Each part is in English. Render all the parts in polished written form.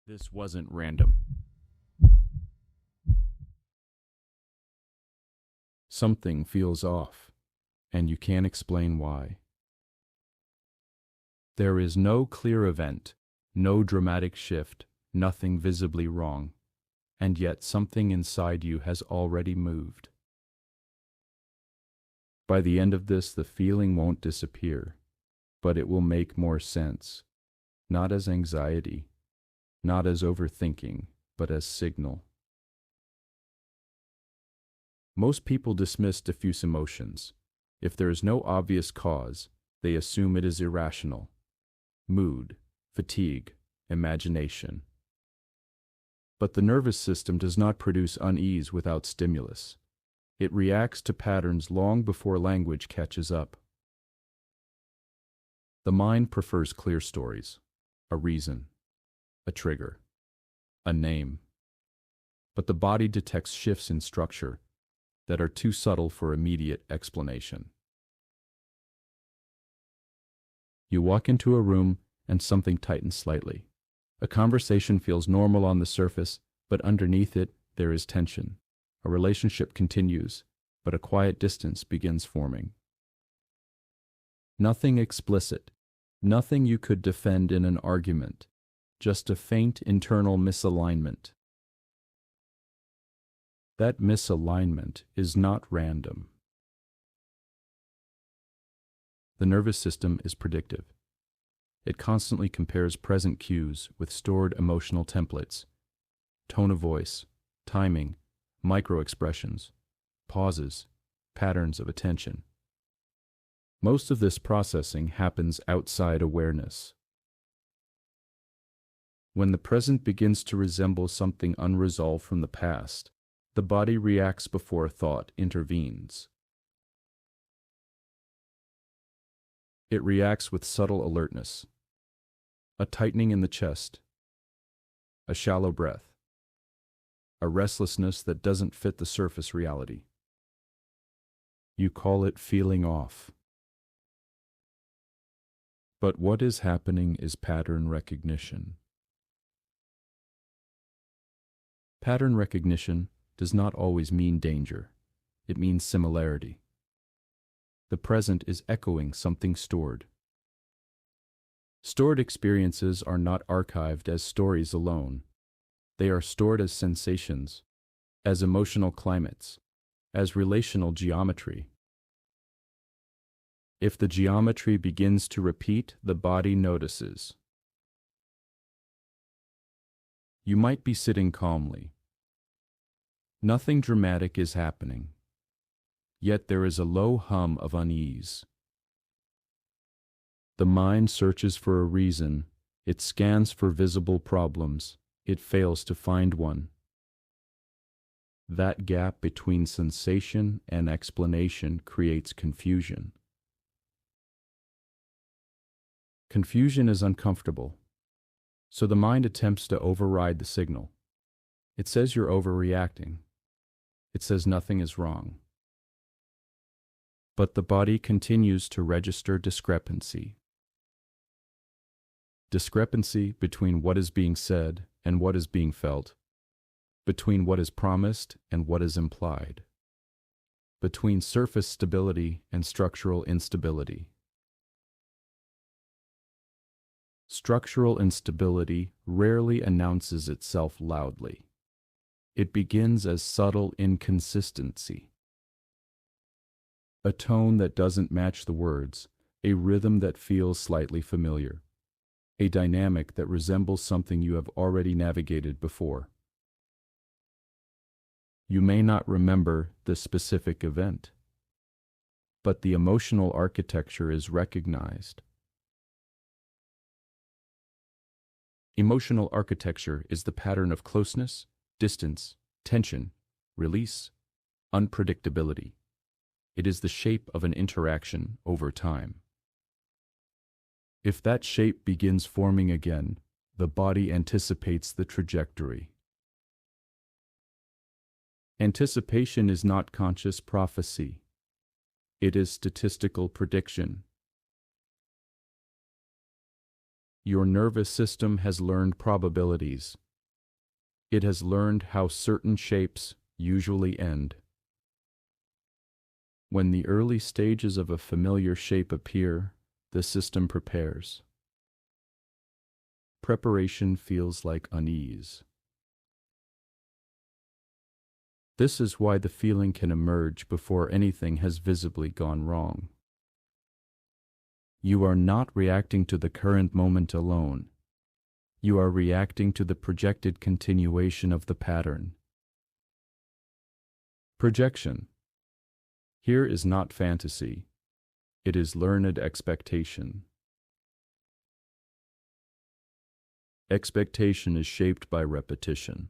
This wasn't random. Something feels off, and you can't explain why. There is no clear event, no dramatic shift, nothing visibly wrong, and yet something inside you has already moved. By the end of this, the feeling won't disappear, but it will make more sense, not as anxiety, not as overthinking, but as signal. Most people dismiss diffuse emotions. If there is no obvious cause, they assume it is irrational. Mood, fatigue, imagination. But the nervous system does not produce unease without stimulus. It reacts to patterns long before language catches up. The mind prefers clear stories, a reason, a trigger, a name. But the body detects shifts in structure that are too subtle for immediate explanation. You walk into a room and something tightens slightly. A conversation feels normal on the surface, but underneath it, there is tension. A relationship continues, but a quiet distance begins forming. Nothing explicit, nothing you could defend in an argument, just a faint internal misalignment. That misalignment is not random. The nervous system is predictive. It constantly compares present cues with stored emotional templates, tone of voice, timing, micro-expressions, pauses, patterns of attention. Most of this processing happens outside awareness. When the present begins to resemble something unresolved from the past, the body reacts before thought intervenes. It reacts with subtle alertness, a tightening in the chest, a shallow breath, a restlessness that doesn't fit the surface reality. You call it feeling off. But what is happening is pattern recognition. Pattern recognition does not always mean danger. It means similarity. The present is echoing something stored. Stored experiences are not archived as stories alone. They are stored as sensations, as emotional climates, as relational geometry. If the geometry begins to repeat, the body notices. You might be sitting calmly. Nothing dramatic is happening. Yet there is a low hum of unease. The mind searches for a reason. It scans for visible problems. It fails to find one. That gap between sensation and explanation creates confusion. Confusion is uncomfortable, so the mind attempts to override the signal. It says you're overreacting. It says nothing is wrong. But the body continues to register discrepancy. Discrepancy between what is being said and what is being felt, between what is promised and what is implied, between surface stability and structural instability. Structural instability rarely announces itself loudly. It begins as subtle inconsistency. A tone that doesn't match the words, a rhythm that feels slightly familiar, a dynamic that resembles something you have already navigated before. You may not remember the specific event, but the emotional architecture is recognized. Emotional architecture is the pattern of closeness, distance, tension, release, unpredictability. It is the shape of an interaction over time. If that shape begins forming again, the body anticipates the trajectory. Anticipation is not conscious prophecy. It is statistical prediction. Your nervous system has learned probabilities. It has learned how certain shapes usually end. When the early stages of a familiar shape appear, the system prepares. Preparation feels like unease. This is why the feeling can emerge before anything has visibly gone wrong. You are not reacting to the current moment alone. You are reacting to the projected continuation of the pattern. Projection. Here is not fantasy. It is learned expectation. Expectation is shaped by repetition.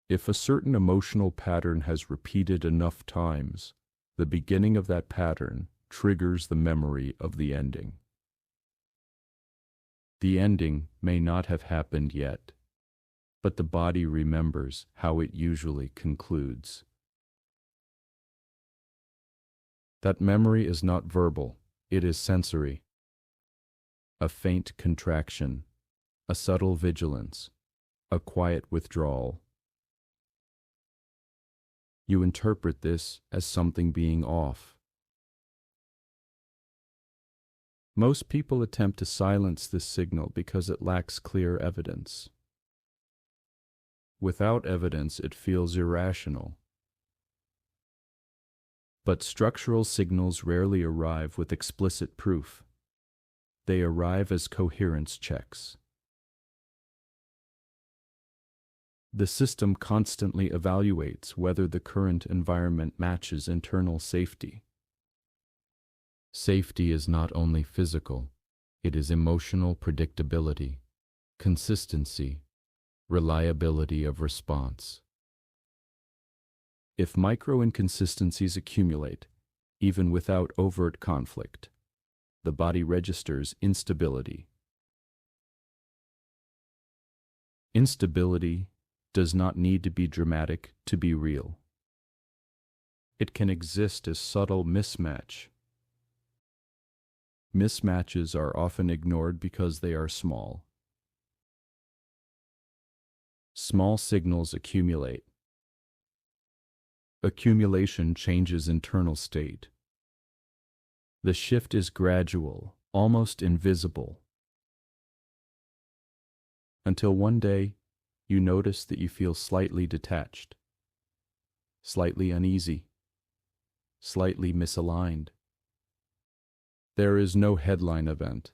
If a certain emotional pattern has repeated enough times, the beginning of that pattern triggers the memory of the ending. The ending may not have happened yet, but the body remembers how it usually concludes. That memory is not verbal, it is sensory. A faint contraction, a subtle vigilance, a quiet withdrawal. You interpret this as something being off. Most people attempt to silence this signal because it lacks clear evidence. Without evidence, it feels irrational. But structural signals rarely arrive with explicit proof. They arrive as coherence checks. The system constantly evaluates whether the current environment matches internal safety. Safety is not only physical, it is emotional predictability, consistency, reliability of response. If micro-inconsistencies accumulate, even without overt conflict, the body registers instability. Instability does not need to be dramatic to be real. It can exist as subtle mismatch. Mismatches are often ignored because they are small. Small signals accumulate. Accumulation changes internal state. The shift is gradual, almost invisible, until one day you notice that you feel slightly detached, slightly uneasy, slightly misaligned. There is no headline event,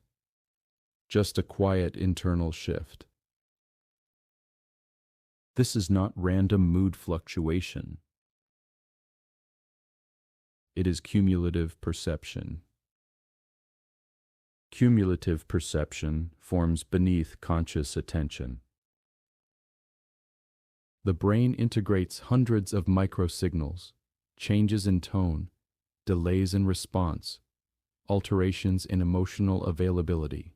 just a quiet internal shift. This is not random mood fluctuation. It is cumulative perception. Cumulative perception forms beneath conscious attention. The brain integrates hundreds of microsignals, changes in tone, delays in response, alterations in emotional availability.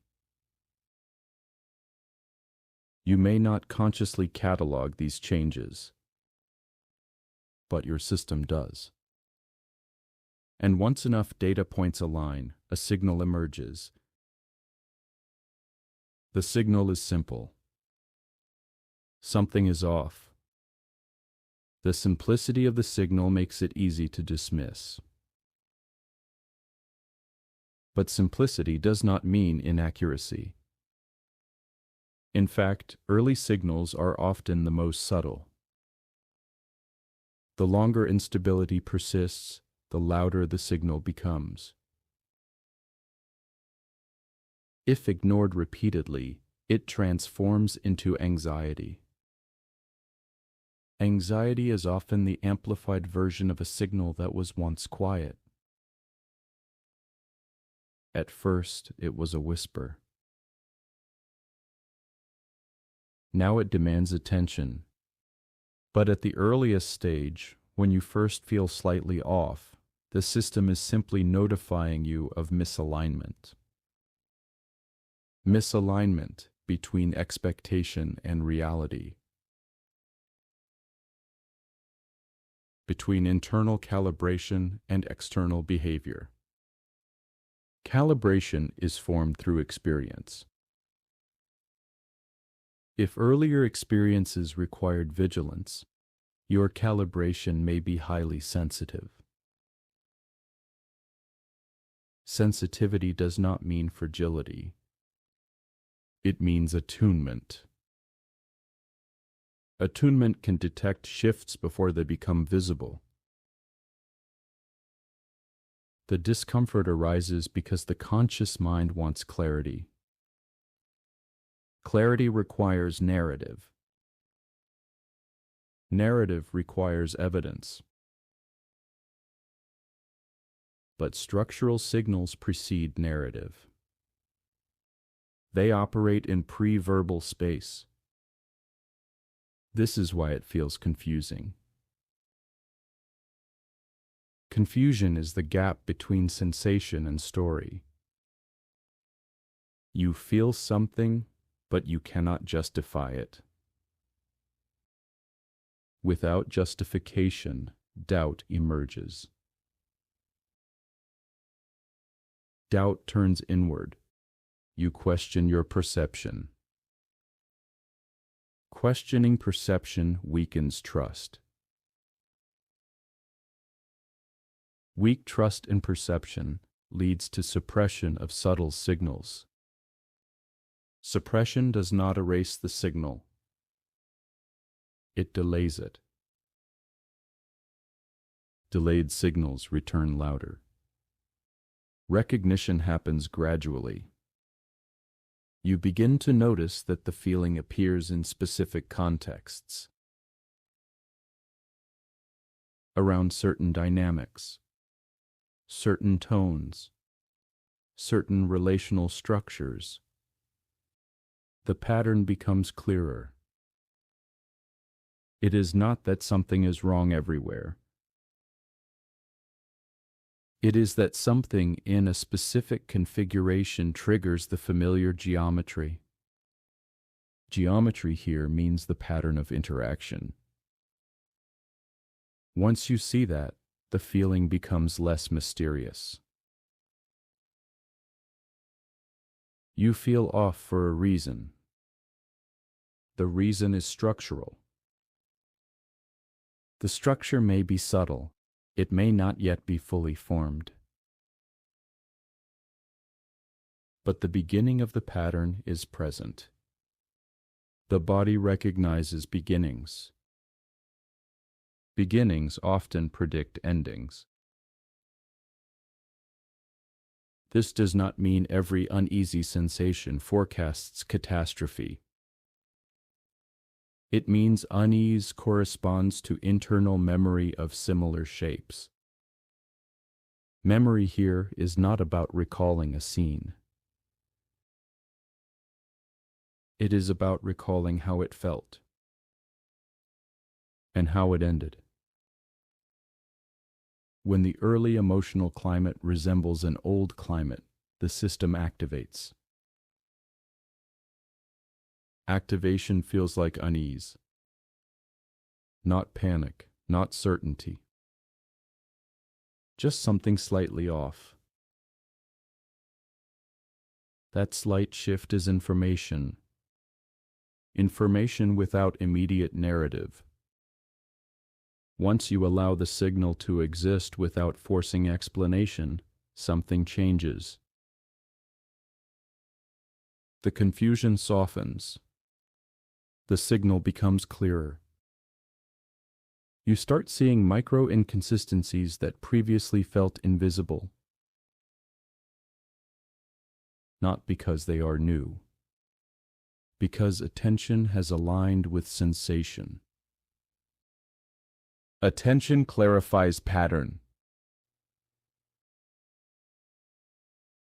You may not consciously catalog these changes, but your system does. And once enough data points align, a signal emerges. The signal is simple. Something is off. The simplicity of the signal makes it easy to dismiss. But simplicity does not mean inaccuracy. In fact, early signals are often the most subtle. The longer instability persists, the louder the signal becomes. If ignored repeatedly, it transforms into anxiety. Anxiety is often the amplified version of a signal that was once quiet. At first, it was a whisper. Now it demands attention. But at the earliest stage, when you first feel slightly off, the system is simply notifying you of misalignment. Misalignment between expectation and reality. Between internal calibration and external behavior. Calibration is formed through experience. If earlier experiences required vigilance, your calibration may be highly sensitive. Sensitivity does not mean fragility. It means attunement. Attunement can detect shifts before they become visible. The discomfort arises because the conscious mind wants clarity. Clarity requires narrative. Narrative requires evidence. But structural signals precede narrative. They operate in pre-verbal space. This is why it feels confusing. Confusion is the gap between sensation and story. You feel something, but you cannot justify it. Without justification, doubt emerges. Doubt turns inward. You question your perception. Questioning perception weakens trust. Weak trust in perception leads to suppression of subtle signals. Suppression does not erase the signal. It delays it. Delayed signals return louder. Recognition happens gradually. You begin to notice that the feeling appears in specific contexts, around certain dynamics, certain tones, certain relational structures. The pattern becomes clearer. It is not that something is wrong everywhere. It is that something in a specific configuration triggers the familiar geometry. Geometry here means the pattern of interaction. Once you see that, the feeling becomes less mysterious. You feel off for a reason. The reason is structural. The structure may be subtle. It may not yet be fully formed. But the beginning of the pattern is present. The body recognizes beginnings. Beginnings often predict endings. This does not mean every uneasy sensation forecasts catastrophe. It means unease corresponds to internal memory of similar shapes. Memory here is not about recalling a scene. It is about recalling how it felt and how it ended. When the early emotional climate resembles an old climate, the system activates. Activation feels like unease. Not panic, not certainty. Just something slightly off. That slight shift is information. Information without immediate narrative. Once you allow the signal to exist without forcing explanation, something changes. The confusion softens. The signal becomes clearer. You start seeing micro-inconsistencies that previously felt invisible. Not because they are new, because attention has aligned with sensation. Attention clarifies pattern.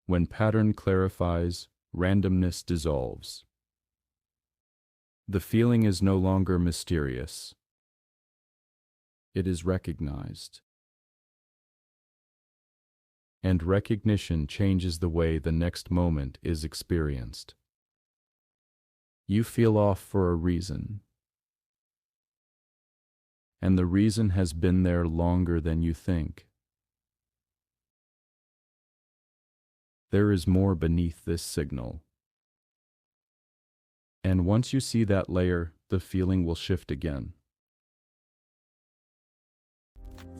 When pattern clarifies, randomness dissolves. The feeling is no longer mysterious. It is recognized. And recognition changes the way the next moment is experienced. You feel off for a reason. And the reason has been there longer than you think. There is more beneath this signal. And once you see that layer, the feeling will shift again.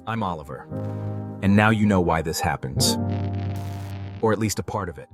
I'm Oliver, and now you know why this happens. Or at least a part of it.